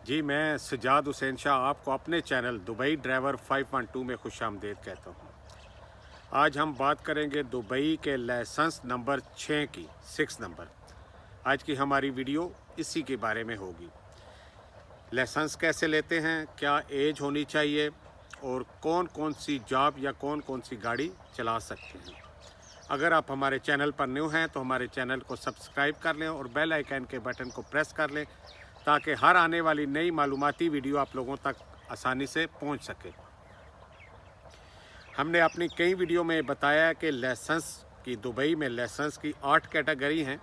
जी, मैं सजाद हुसैन शाह आपको अपने चैनल दुबई ड्राइवर 512 में खुशामदीद कहता हूँ। आज हम बात करेंगे दुबई के लाइसेंस नंबर 6 की, 6 नंबर। आज की हमारी वीडियो इसी के बारे में होगी। लाइसेंस कैसे लेते हैं, क्या एज होनी चाहिए और कौन कौन सी जॉब या कौन कौन सी गाड़ी चला सकते हैं। अगर आप हमारे चैनल पर न्यू हैं तो हमारे चैनल को सब्सक्राइब कर लें और बेल आइकन के बटन को प्रेस कर लें ताकि हर आने वाली नई मालूमाती वीडियो आप लोगों तक आसानी से पहुंच सके। हमने अपनी कई वीडियो में बताया कि लाइसेंस की दुबई में लाइसेंस की 8 कैटेगरी हैं,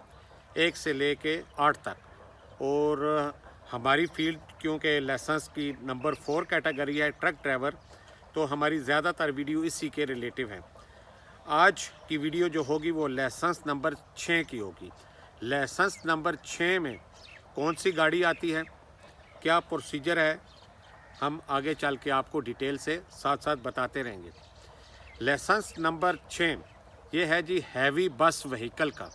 1 से लेके 8 तक। और हमारी फील्ड क्योंकि लाइसेंस की नंबर 4 कैटेगरी है ट्रक ड्राइवर, तो हमारी ज़्यादातर वीडियो इसी के रिलेटिव हैं। आज की वीडियो जो होगी वो लाइसेंस नंबर 6 की होगी। लाइसेंस नंबर 6 में कौन सी गाड़ी आती है, क्या प्रोसीजर है, हम आगे चल के आपको डिटेल से साथ साथ बताते रहेंगे। लाइसेंस नंबर 6 ये है जी हैवी बस व्हीकल का।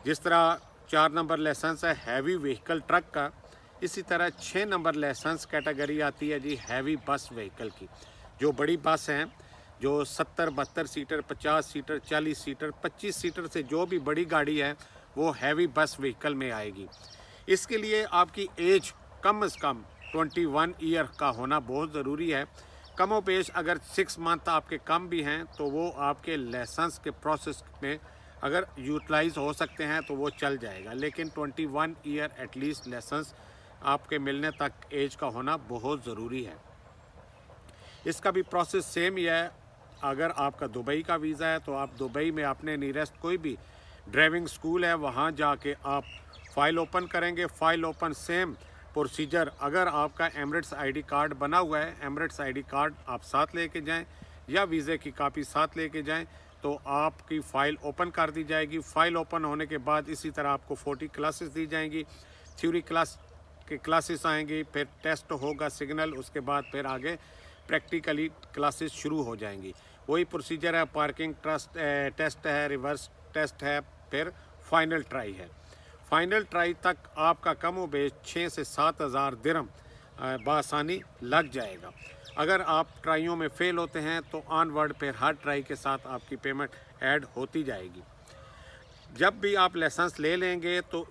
जिस तरह 4 नंबर लाइसेंस है हैवी व्हीकल ट्रक का, इसी तरह 6 नंबर लाइसेंस कैटेगरी आती है जी हैवी बस व्हीकल की। जो बड़ी बस हैं, जो 70-72 सीटर, 50 सीटर, 40 सीटर, 25 सीटर से जो भी बड़ी गाड़ी है वो हैवी बस व्हीकल में आएगी। इसके लिए आपकी एज कम से कम 21 ईयर का होना बहुत ज़रूरी है। कमोबेश अगर 6 मंथ आपके कम भी हैं तो वो आपके लाइसेंस के प्रोसेस में अगर यूटिलाइज हो सकते हैं तो वो चल जाएगा, लेकिन 21 ईयर एटलीस्ट लाइसेंस आपके मिलने तक एज का होना बहुत ज़रूरी है। इसका भी प्रोसेस सेम ही है। अगर आपका दुबई का वीज़ा है तो आप दुबई में अपने नियरेस्ट कोई भी ड्राइविंग स्कूल है वहाँ जाके आप फ़ाइल ओपन करेंगे। File open same procedure. अगर आपका एमिरेट्स आईडी कार्ड बना हुआ है, एमिरेट्स आईडी कार्ड आप साथ लेके जाएं या वीज़े की कापी साथ लेके जाएं तो आपकी फ़ाइल ओपन कर दी जाएगी। फ़ाइल ओपन होने के बाद इसी तरह आपको 40 क्लासेस दी जाएंगी। थ्योरी क्लास के क्लासेस आएंगी, फिर टेस्ट होगा सिग्नल, उसके बाद फिर आगे प्रैक्टिकली क्लासेस शुरू हो जाएंगी। वही प्रोसीजर है, पार्किंग टेस्ट है, रिवर्स टेस्ट है, फिर फाइनल ट्राई है। फाइनल ट्राई तक आपका कम व बेश 6 से 7 हज़ार दिरहम बआसानी लग जाएगा। अगर आप ट्राइयों में फ़ेल होते हैं तो ऑनवर्ड फिर हर ट्राई के साथ आपकी पेमेंट ऐड होती जाएगी। जब भी आप लाइसेंस ले लेंगे तो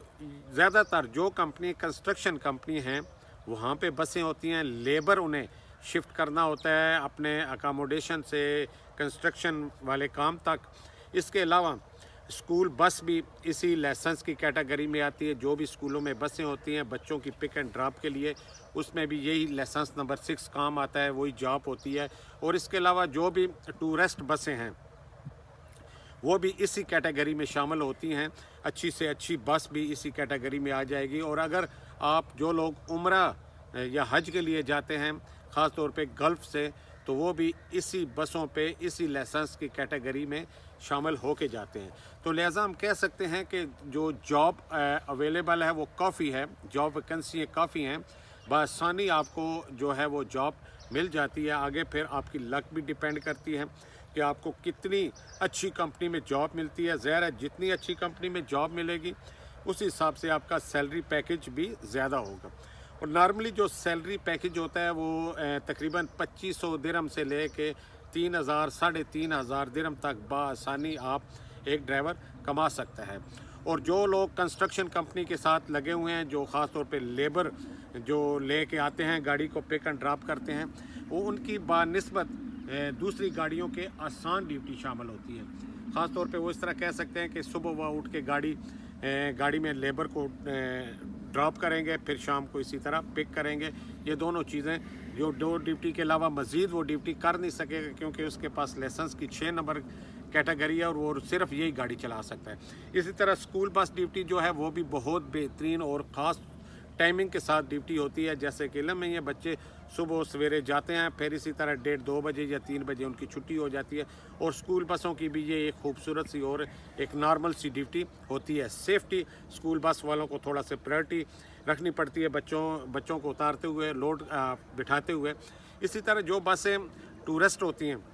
ज़्यादातर जो कंपनी कंस्ट्रक्शन कंपनी हैं वहाँ पे बसें होती हैं, लेबर उन्हें शिफ्ट करना होता है अपने अकामोडेशन से कंस्ट्रक्शन वाले काम तक। इसके अलावा स्कूल बस भी इसी लाइसेंस की कैटेगरी में आती है। जो भी स्कूलों में बसें होती हैं बच्चों की पिक एंड ड्रॉप के लिए, उसमें भी यही लाइसेंस नंबर 6 काम आता है, वही जॉब होती है। और इसके अलावा जो भी टूरिस्ट बसें हैं वो भी इसी कैटेगरी में शामिल होती हैं। अच्छी से अच्छी बस भी इसी कैटेगरी में आ जाएगी। और अगर आप जो लोग उम्रा या हज के लिए जाते हैं ख़ास तौर पे गल्फ़ से, तो वो भी इसी बसों पे इसी लाइसेंस की कैटेगरी में शामिल होके जाते हैं। तो लिहाजा हम कह सकते हैं कि जो जॉब अवेलेबल है वो काफ़ी है, जॉब वैकेंसी काफ़ी हैं, बआसानी आपको जो है वो जॉब मिल जाती है। आगे फिर आपकी लक भी डिपेंड करती है कि आपको कितनी अच्छी कंपनी में जॉब मिलती है। ज़ाहिर है जितनी अच्छी कंपनी में जॉब मिलेगी उस हिसाब से आपका सैलरी पैकेज भी ज़्यादा होगा। और नॉर्मली जो सैलरी पैकेज होता है वो तकरीबन 2500 दिरहम से ले कर 3000 साढ़े 3000 दिरहम तक बआसानी आप एक ड्राइवर कमा सकता है। और जो लोग कंस्ट्रक्शन कंपनी के साथ लगे हुए हैं, जो ख़ास तौर पे लेबर जो ले के आते हैं गाड़ी को पिक एंड ड्रॉप करते हैं, वो उनकी बानिस्बत दूसरी गाड़ियों के आसान ड्यूटी शामिल होती है। ख़ास तौर पे वो इस तरह कह सकते हैं कि सुबह वह उठ के गाड़ी में लेबर को ड्रॉप करेंगे, फिर शाम को इसी तरह पिक करेंगे। ये दोनों चीज़ें जो दो ड्यूटी के अलावा मज़ीद वो ड्यूटी कर नहीं सकेगा क्योंकि उसके पास लाइसेंस की 6 नंबर कैटेगरी है और वो सिर्फ यही गाड़ी चला सकता है। इसी तरह स्कूल बस ड्यूटी जो है वो भी बहुत बेहतरीन और ख़ास टाइमिंग के साथ ड्यूटी होती है। जैसे कि इलम में ये बच्चे सुबह सवेरे जाते हैं, फिर इसी तरह 1:30-2 बजे या 3 बजे उनकी छुट्टी हो जाती है। और स्कूल बसों की भी ये एक खूबसूरत सी और एक नॉर्मल सी ड्यूटी होती है। सेफ्टी स्कूल बस वालों को थोड़ा सा प्रायोरिटी रखनी पड़ती है बच्चों को उतारते हुए, लोड बिठाते हुए। इसी तरह जो बसें टूरिस्ट होती हैं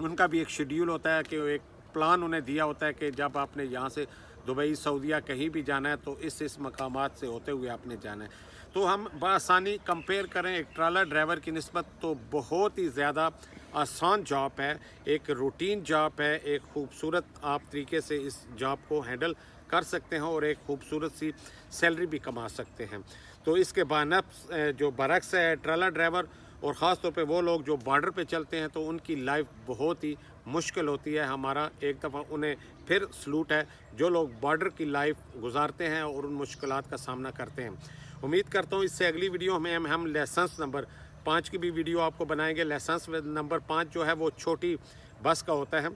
उनका भी एक शेड्यूल होता है कि एक प्लान उन्हें दिया होता है कि जब आपने यहाँ से दुबई सऊदीया कहीं भी जाना है तो इस मकामात से होते हुए आपने जाना है। तो हम बआसानी कंपेयर करें एक ट्राला ड्राइवर की निस्बत तो बहुत ही ज़्यादा आसान जॉब है, एक रूटीन जॉब है, एक खूबसूरत आप तरीके से इस जॉब को हैंडल कर सकते हैं और एक खूबसूरत सी सैलरी भी कमा सकते हैं। तो इसके बानफ्स जो बरक्स है ट्राला ड्राइवर और ख़ास तौर पे वो लोग जो बॉर्डर पे चलते हैं तो उनकी लाइफ बहुत ही मुश्किल होती है। हमारा एक दफ़ा उन्हें फिर सलूट है जो लोग बॉर्डर की लाइफ गुजारते हैं और उन मुश्किलात का सामना करते हैं। उम्मीद करता हूँ इससे अगली वीडियो में हम लाइसेंस नंबर 5 की भी वीडियो आपको बनाएंगे। लाइसेंस नंबर 5 जो है वो छोटी बस का होता है,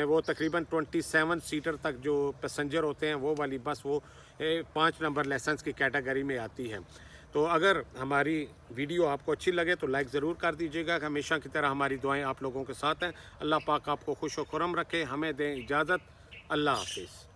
वो तकरीबन 27 सीटर तक जो पैसेंजर होते हैं वो वाली बस वो 5 नंबर लाइसेंस की कैटेगरी में आती है। तो अगर हमारी वीडियो आपको अच्छी लगे तो लाइक ज़रूर कर दीजिएगा। हमेशा की तरह हमारी दुआएं आप लोगों के साथ हैं। अल्लाह पाक आपको खुश व खुरम रखे। हमें दें इजाज़त। अल्लाह हाफिज़।